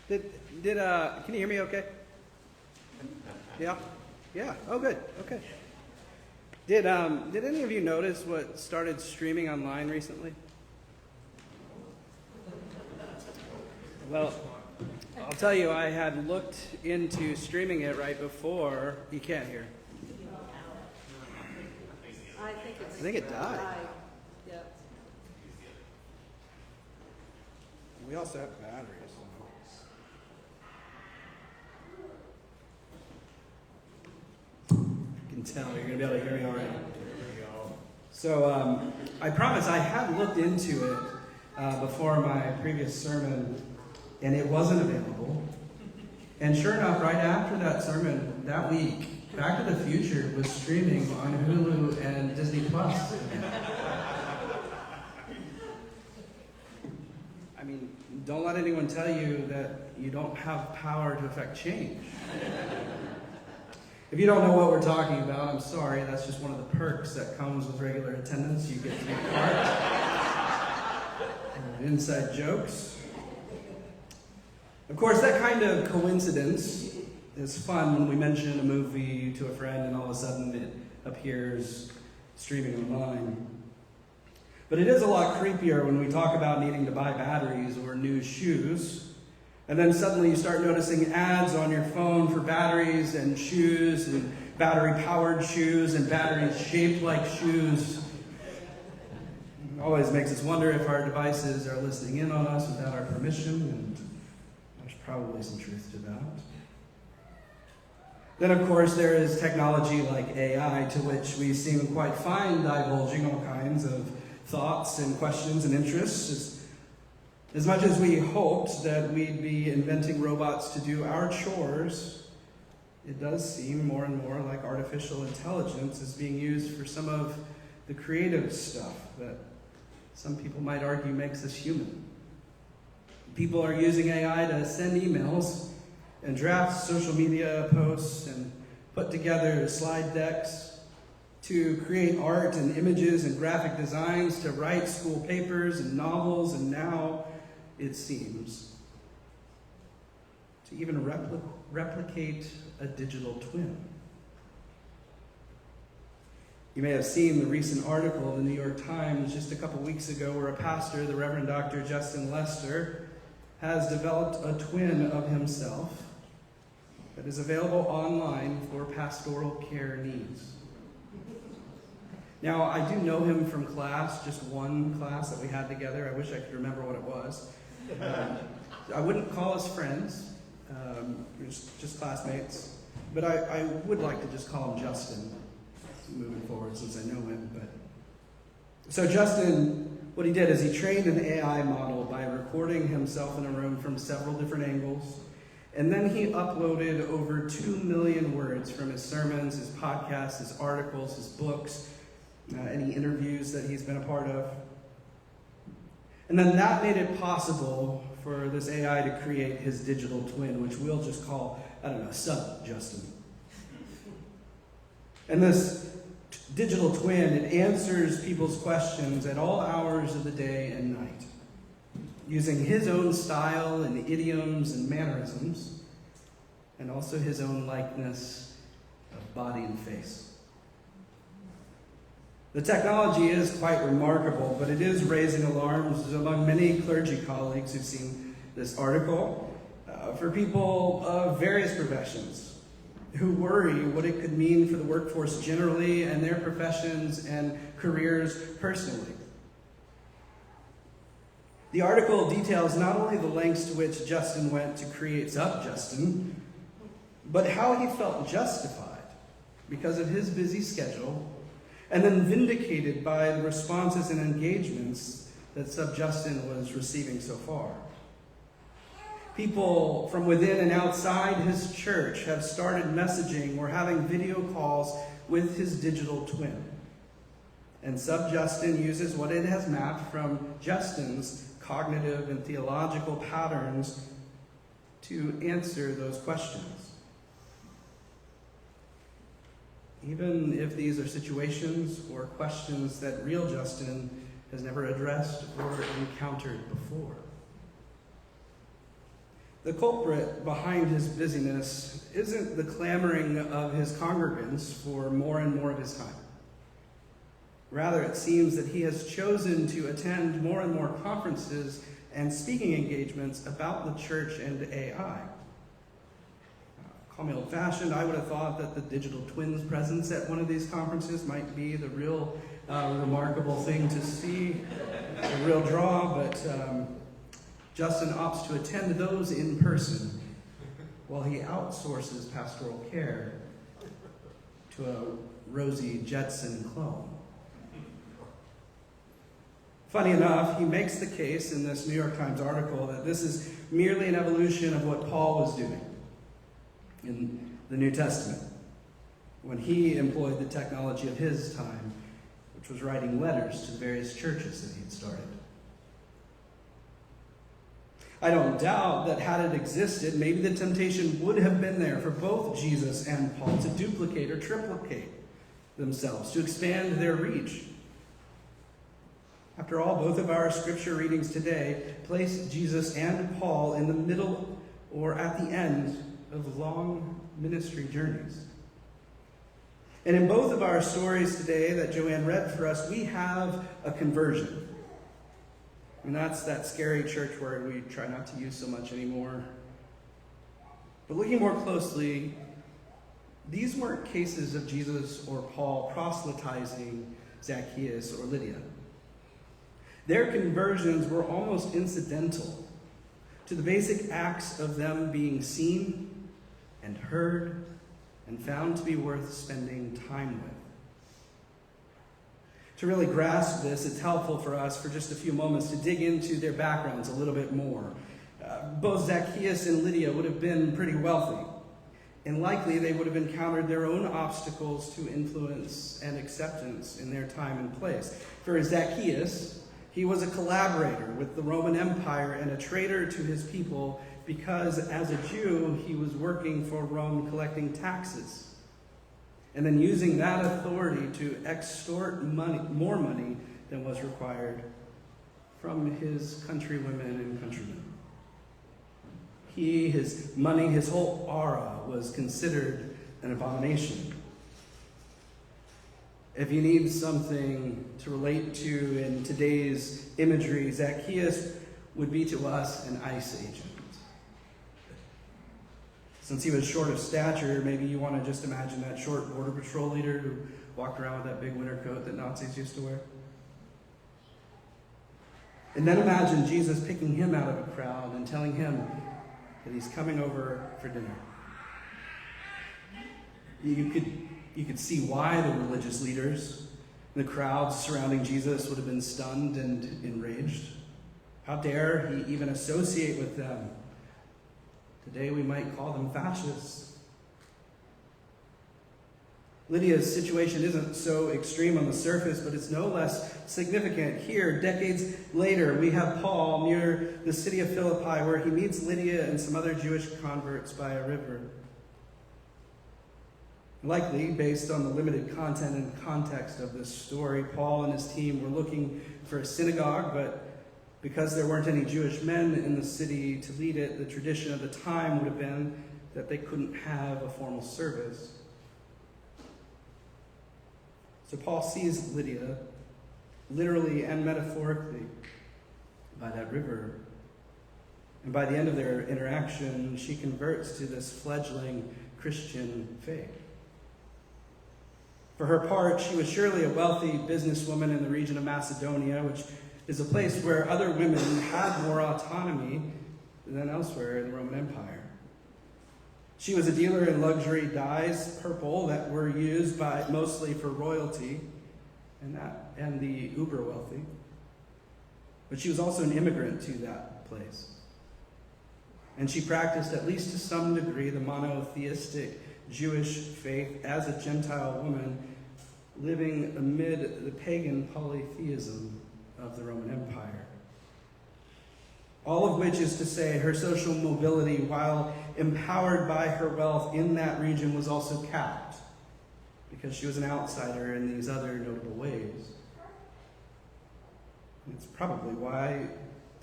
Can you hear me okay? Yeah? Yeah, oh good, okay. Did any of you notice what started streaming online recently? Well, I'll tell you, I had looked into streaming it right before. You can't hear. I think it died. Yep. We also have batteries. You can tell you're going to be able to hear me all right. So I promise I had looked into it before my previous sermon, and it wasn't available. And sure enough, right after that sermon, that week, Back to the Future was streaming on Hulu and Disney Plus. I mean, don't let anyone tell you that you don't have power to affect change. If you don't know what we're talking about, I'm sorry, that's just one of the perks that comes with regular attendance. You get to be part. Inside jokes. Of course, that kind of coincidence is fun when we mention a movie to a friend and all of a sudden it appears streaming online. But it is a lot creepier when we talk about needing to buy batteries or new shoes, and then suddenly you start noticing ads on your phone for batteries and shoes and battery-powered shoes and batteries shaped like shoes. It always makes us wonder if our devices are listening in on us without our permission, and there's probably some truth to that. Then, of course, there is technology like AI, to which we seem quite fine divulging all kinds of thoughts and questions and interests. As much as we hoped that we'd be inventing robots to do our chores, it does seem more and more like artificial intelligence is being used for some of the creative stuff that some people might argue makes us human. People are using AI to send emails and draft social media posts and put together slide decks, to create art and images and graphic designs, to write school papers and novels, and now, it seems, to even replicate a digital twin. You may have seen the recent article in the New York Times just a couple weeks ago where a pastor, the Reverend Dr. Justin Lester, has developed a twin of himself that is available online for pastoral care needs. Now, I do know him from class, just one class that we had together. I wish I could remember what it was. I wouldn't call us friends, just classmates, but I would like to just call him Justin moving forward since I know him. So Justin, what he did is he trained an AI model by recording himself in a room from several different angles, and then he uploaded over 2 million words from his sermons, his podcasts, his articles, his books, any interviews that he's been a part of. And then that made it possible for this AI to create his digital twin, which we'll just call, Sub-Justin. And this digital twin, it answers people's questions at all hours of the day and night, using his own style and idioms and mannerisms, and also his own likeness of body and face. The technology is quite remarkable, but it is raising alarms among many clergy colleagues who've seen this article, for people of various professions who worry what it could mean for the workforce generally and their professions and careers personally. The article details not only the lengths to which Justin went to create Sub-Justin, but how he felt justified because of his busy schedule, and then vindicated by the responses and engagements that Sub-Justin was receiving so far. People from within and outside his church have started messaging or having video calls with his digital twin. And Sub-Justin uses what it has mapped from Justin's cognitive and theological patterns to answer those questions. Even if these are situations or questions that real Justin has never addressed or encountered before. The culprit behind his busyness isn't the clamoring of his congregants for more and more of his time. Rather, it seems that he has chosen to attend more and more conferences and speaking engagements about the church and AI. Call me old-fashioned, I would have thought that the digital twins' presence at one of these conferences might be the real remarkable thing to see, the real draw, but Justin opts to attend those in person while he outsources pastoral care to a Rosie Jetson clone. Funny enough, he makes the case in this New York Times article that this is merely an evolution of what Paul was doing in the New Testament when he employed the technology of his time, which was writing letters to the various churches that he'd started. I don't doubt that had it existed, maybe the temptation would have been there for both Jesus and Paul to duplicate or triplicate themselves, to expand their reach. After all, both of our scripture readings today place Jesus and Paul in the middle or at the end of long ministry journeys. And in both of our stories today that Joanne read for us, we have a conversion. And that's that scary church word we try not to use so much anymore. But looking more closely, these weren't cases of Jesus or Paul proselytizing Zacchaeus or Lydia. Their conversions were almost incidental to the basic acts of them being seen and heard and found to be worth spending time with. To really grasp this, it's helpful for us for just a few moments to dig into their backgrounds a little bit more. Both Zacchaeus and Lydia would have been pretty wealthy, and likely they would have encountered their own obstacles to influence and acceptance in their time and place. For Zacchaeus, he was a collaborator with the Roman Empire and a traitor to his people because as a Jew, he was working for Rome collecting taxes and then using that authority to extort more money than was required from his countrywomen and countrymen. His money, his whole aura was considered an abomination. If you need something to relate to in today's imagery, Zacchaeus would be to us an ICE agent. Since he was short of stature, maybe you want to just imagine that short border patrol leader who walked around with that big winter coat that Nazis used to wear. And then imagine Jesus picking him out of a crowd and telling him that he's coming over for dinner. You could see why the religious leaders, the crowds surrounding Jesus would have been stunned and enraged. How dare he even associate with them? Today we might call them fascists. Lydia's situation isn't so extreme on the surface, but it's no less significant. Here, decades later, we have Paul near the city of Philippi, where he meets Lydia and some other Jewish converts by a river. Likely, based on the limited content and context of this story, Paul and his team were looking for a synagogue, but because there weren't any Jewish men in the city to lead it, the tradition of the time would have been that they couldn't have a formal service. So Paul sees Lydia, literally and metaphorically, by that river. And by the end of their interaction, she converts to this fledgling Christian faith. For her part, she was surely a wealthy businesswoman in the region of Macedonia, which is a place where other women had more autonomy than elsewhere in the Roman Empire. She was a dealer in luxury dyes, purple, that were used mostly for royalty and the uber wealthy. But she was also an immigrant to that place. And she practiced, at least to some degree, the monotheistic Jewish faith as a Gentile woman living amid the pagan polytheism of the Roman Empire. All of which is to say, her social mobility, while empowered by her wealth in that region, was also capped because she was an outsider in these other notable ways. And it's probably why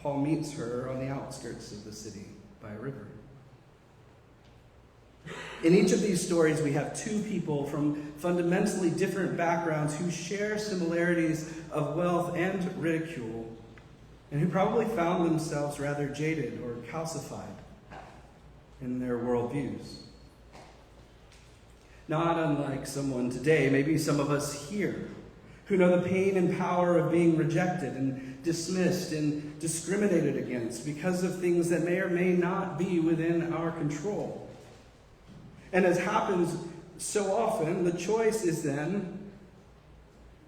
Paul meets her on the outskirts of the city, by a river. In each of these stories, we have two people from fundamentally different backgrounds who share similarities of wealth and ridicule, and who probably found themselves rather jaded or calcified in their worldviews. Not unlike someone today, maybe some of us here, who know the pain and power of being rejected and dismissed and discriminated against because of things that may or may not be within our control. And as happens so often, the choice is then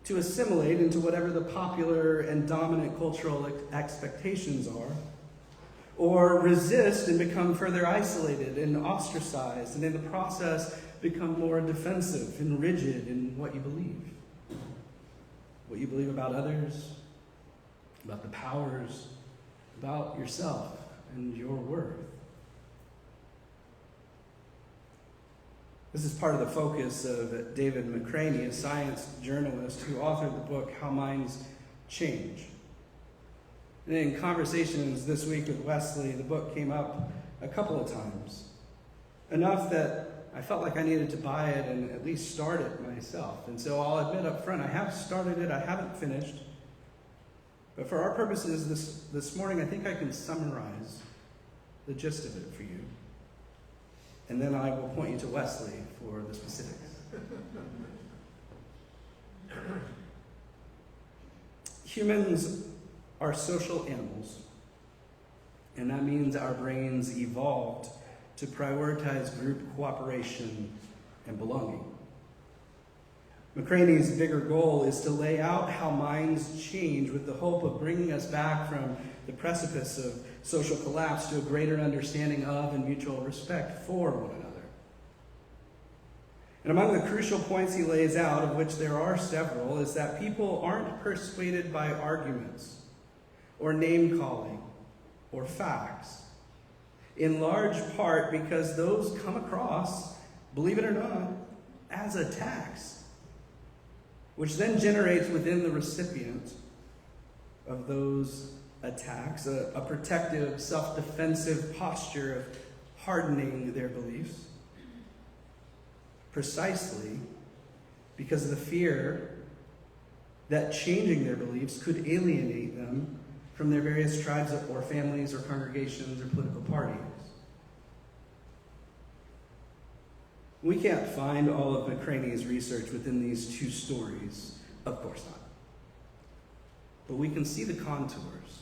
to assimilate into whatever the popular and dominant cultural expectations are, or resist and become further isolated and ostracized, and in the process become more defensive and rigid in what you believe. What you believe about others, about the powers, about yourself and your worth. This is part of the focus of David McCraney, a science journalist who authored the book, How Minds Change. And in conversations this week with Wesley, the book came up a couple of times. Enough that I felt like I needed to buy it and at least start it myself. And so I'll admit up front, I have started it, I haven't finished. But for our purposes this morning, I think I can summarize the gist of it for you. And then I will point you to Wesley for the specifics. Humans are social animals, and that means our brains evolved to prioritize group cooperation and belonging. McCraney's bigger goal is to lay out how minds change with the hope of bringing us back from the precipice of social collapse to a greater understanding of and mutual respect for one another. And among the crucial points he lays out, of which there are several, is that people aren't persuaded by arguments or name-calling or facts, in large part because those come across, believe it or not, as attacks, which then generates within the recipient of those attacks a protective, self-defensive posture of hardening their beliefs, precisely because of the fear that changing their beliefs could alienate them from their various tribes or families or congregations or political parties. We can't find all of McCraney's research within these two stories, of course not. But we can see the contours.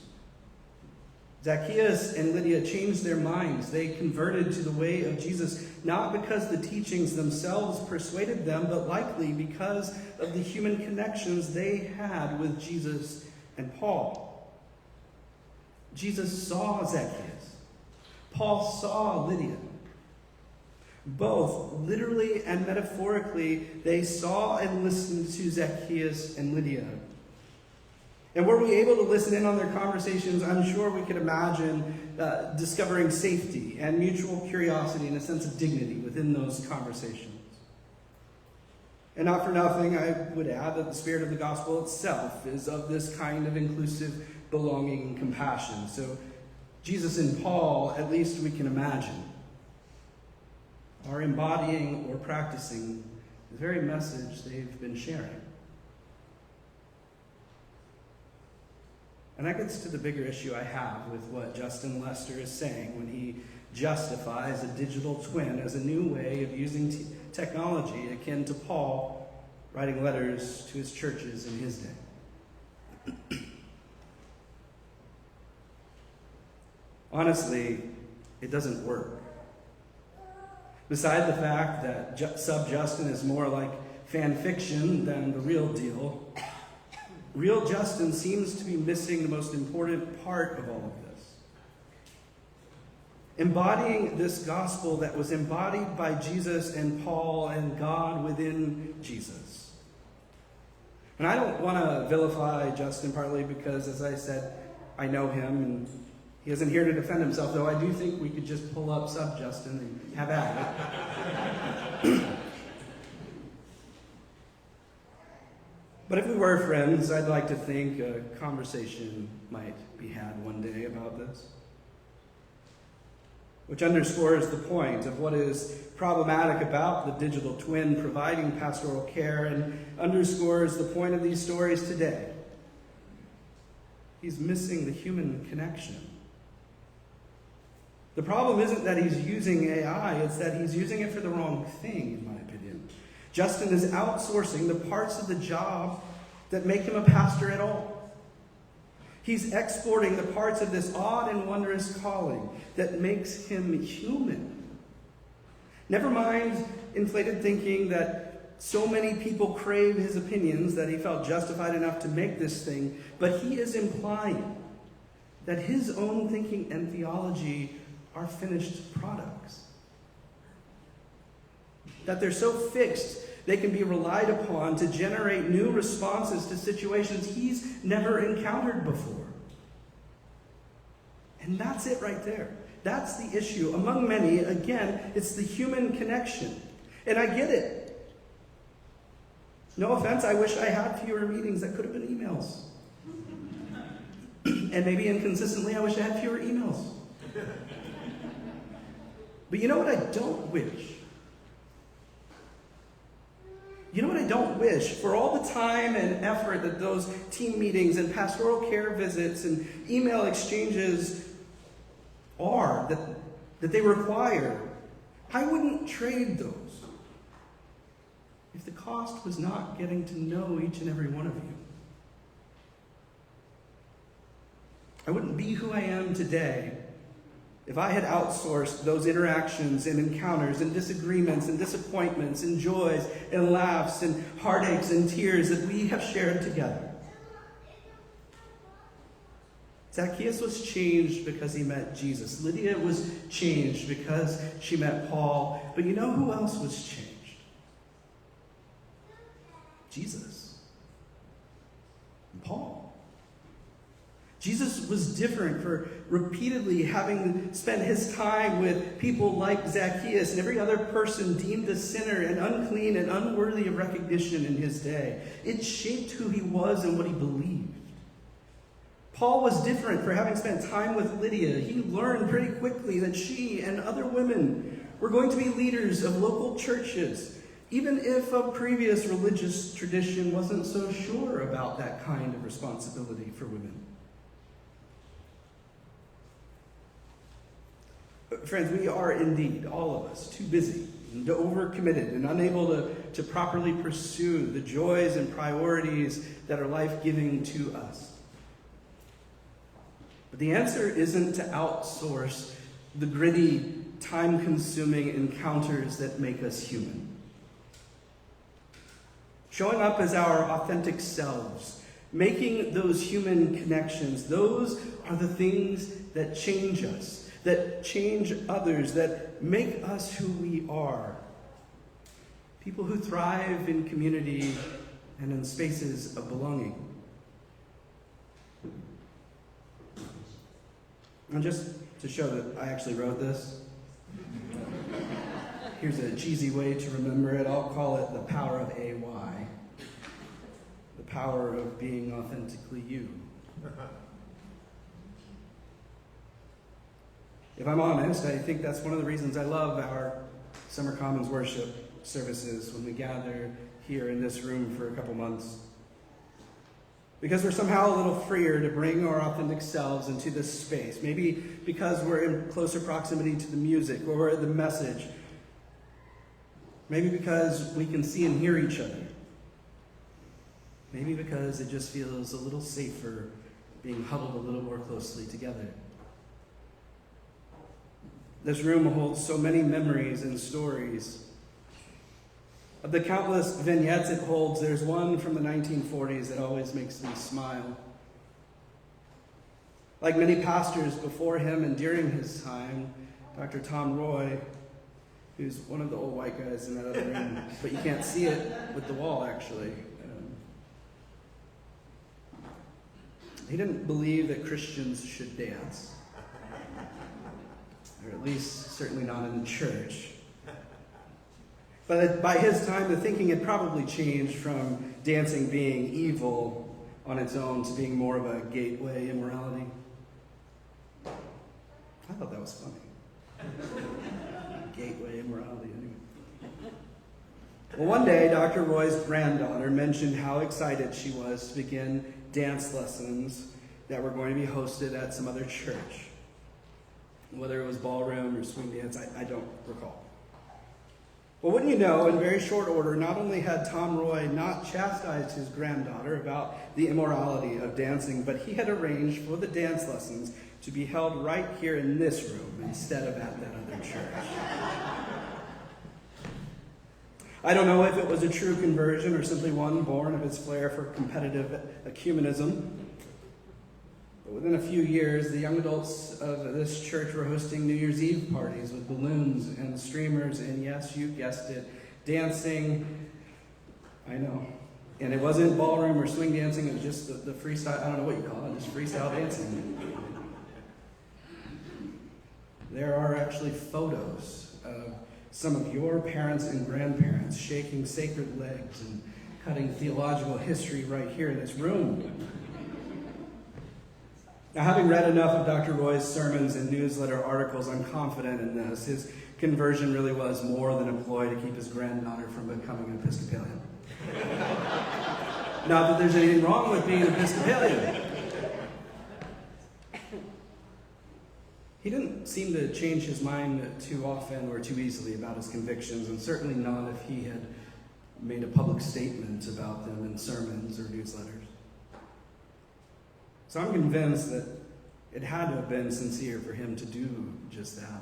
Zacchaeus and Lydia changed their minds. They converted to the way of Jesus, not because the teachings themselves persuaded them, but likely because of the human connections they had with Jesus and Paul. Jesus saw Zacchaeus. Paul saw Lydia. Both, literally and metaphorically, they saw and listened to Zacchaeus and Lydia. And were we able to listen in on their conversations, I'm sure we could imagine discovering safety and mutual curiosity and a sense of dignity within those conversations. And not for nothing, I would add that the spirit of the gospel itself is of this kind of inclusive belonging and compassion. So Jesus and Paul, at least we can imagine, are embodying or practicing the very message they've been sharing. And that gets to the bigger issue I have with what Justin Lester is saying when he justifies a digital twin as a new way of using technology akin to Paul writing letters to his churches in his day. Honestly, it doesn't work. Beside the fact that Sub-Justin is more like fan fiction than the real deal, real Justin seems to be missing the most important part of all of this. Embodying this gospel that was embodied by Jesus and Paul and God within Jesus. And I don't want to vilify Justin, partly because, as I said, I know him and he isn't here to defend himself, though I do think we could just pull up Sub-Justin and have at it. But if we were friends, I'd like to think a conversation might be had one day about this. which underscores the point of what is problematic about the digital twin providing pastoral care and underscores the point of these stories today. He's missing the human connection. The problem isn't that he's using AI, it's that he's using it for the wrong thing, in my opinion. Justin is outsourcing the parts of the job that make him a pastor at all. He's exporting the parts of this odd and wondrous calling that makes him human. Never mind inflated thinking that so many people crave his opinions that he felt justified enough to make this thing, but he is implying that his own thinking and theology are finished products. That they're so fixed they can be relied upon to generate new responses to situations he's never encountered before. And that's it right there. That's the issue. Among many, again, it's the human connection. And I get it. No offense, I wish I had fewer meetings that could have been emails. And maybe inconsistently, I wish I had fewer emails. But you know what I don't wish? You know what I don't wish? For all the time and effort that those team meetings and pastoral care visits and email exchanges are, that they require, I wouldn't trade those if the cost was not getting to know each and every one of you. I wouldn't be who I am today if I had outsourced those interactions and encounters and disagreements and disappointments and joys and laughs and heartaches and tears that we have shared together. Zacchaeus was changed because he met Jesus. Lydia was changed because she met Paul. But you know who else was changed? Jesus. And Paul. Jesus was different for repeatedly having spent his time with people like Zacchaeus and every other person deemed a sinner and unclean and unworthy of recognition in his day. It shaped who he was and what he believed. Paul was different for having spent time with Lydia. He learned pretty quickly that she and other women were going to be leaders of local churches, even if a previous religious tradition wasn't so sure about that kind of responsibility for women. Friends, we are indeed, all of us, too busy and overcommitted and unable to properly pursue the joys and priorities that are life-giving to us. But the answer isn't to outsource the gritty, time-consuming encounters that make us human. Showing up as our authentic selves, making those human connections, those are the things that change us, that change others, that make us who we are. People who thrive in community and in spaces of belonging. And just to show that I actually wrote this, here's a cheesy way to remember it. I'll call it the power of AY. The power of being authentically you. If I'm honest, I think that's one of the reasons I love our Summer Commons worship services when we gather here in this room for a couple months. Because we're somehow a little freer to bring our authentic selves into this space. Maybe because we're in closer proximity to the music or the message. Maybe because we can see and hear each other. Maybe because it just feels a little safer being huddled a little more closely together. This room holds so many memories and stories. Of the countless vignettes it holds, there's one from the 1940s that always makes me smile. Like many pastors before him and during his time, Dr. Tom Roy, who's one of the old white guys in that other room, but you can't see it with the wall, actually. He didn't believe that Christians should dance. Or at least, certainly not in the church. But by his time, the thinking had probably changed from dancing being evil on its own to being more of a gateway immorality. I thought that was funny. Gateway immorality, anyway. Well, one day, Dr. Roy's granddaughter mentioned how excited she was to begin dance lessons that were going to be hosted at some other church. Whether it was ballroom or swing dance, I don't recall. Well, wouldn't you know, in very short order, not only had Tom Roy not chastised his granddaughter about the immorality of dancing, but he had arranged for the dance lessons to be held right here in this room instead of at that other church. I don't know if it was a true conversion or simply one born of his flair for competitive ecumenism. But within a few years, the young adults of this church were hosting New Year's Eve parties with balloons and streamers, and yes, you guessed it, dancing. I know. And it wasn't ballroom or swing dancing, it was just the freestyle, I don't know what you call it, just freestyle dancing. There are actually photos of some of your parents and grandparents shaking sacred legs and cutting theological history right here in this room. Now, having read enough of Dr. Roy's sermons and newsletter articles, I'm confident in this. His conversion really was more than a ploy to keep his granddaughter from becoming an Episcopalian. Not that there's anything wrong with being an Episcopalian. He didn't seem to change his mind too often or too easily about his convictions, and certainly not if he had made a public statement about them in sermons or newsletters. So I'm convinced that it had to have been sincere for him to do just that.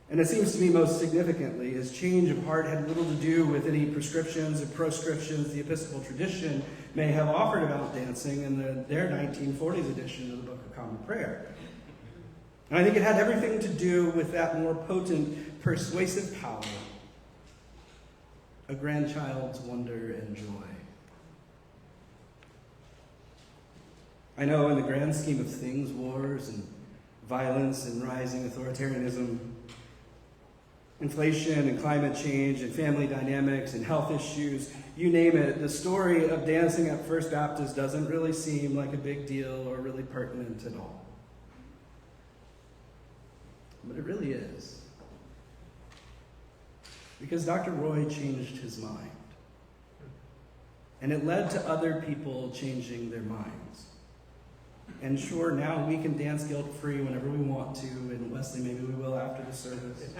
And it seems to me most significantly, his change of heart had little to do with any prescriptions or proscriptions the Episcopal tradition may have offered about dancing in their 1940s edition of the Book of Common Prayer. And I think it had everything to do with that more potent, persuasive power, a grandchild's wonder and joy. I know in the grand scheme of things, wars and violence and rising authoritarianism, inflation and climate change and family dynamics and health issues, you name it, the story of dancing at First Baptist doesn't really seem like a big deal or really pertinent at all. But it really is. Because Dr. Roy changed his mind. And it led to other people changing their minds. And sure, now we can dance guilt-free whenever we want to, and Wesley, maybe we will after the service.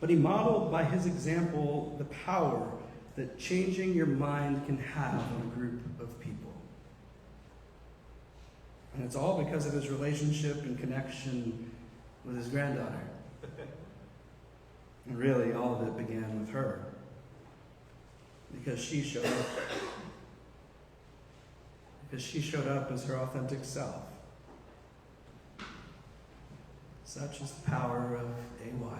But he modeled by his example the power that changing your mind can have on a group of people. And it's all because of his relationship and connection with his granddaughter. And really, all of it began with her. Because she showed up. Because she showed up as her authentic self. Such is the power of AY.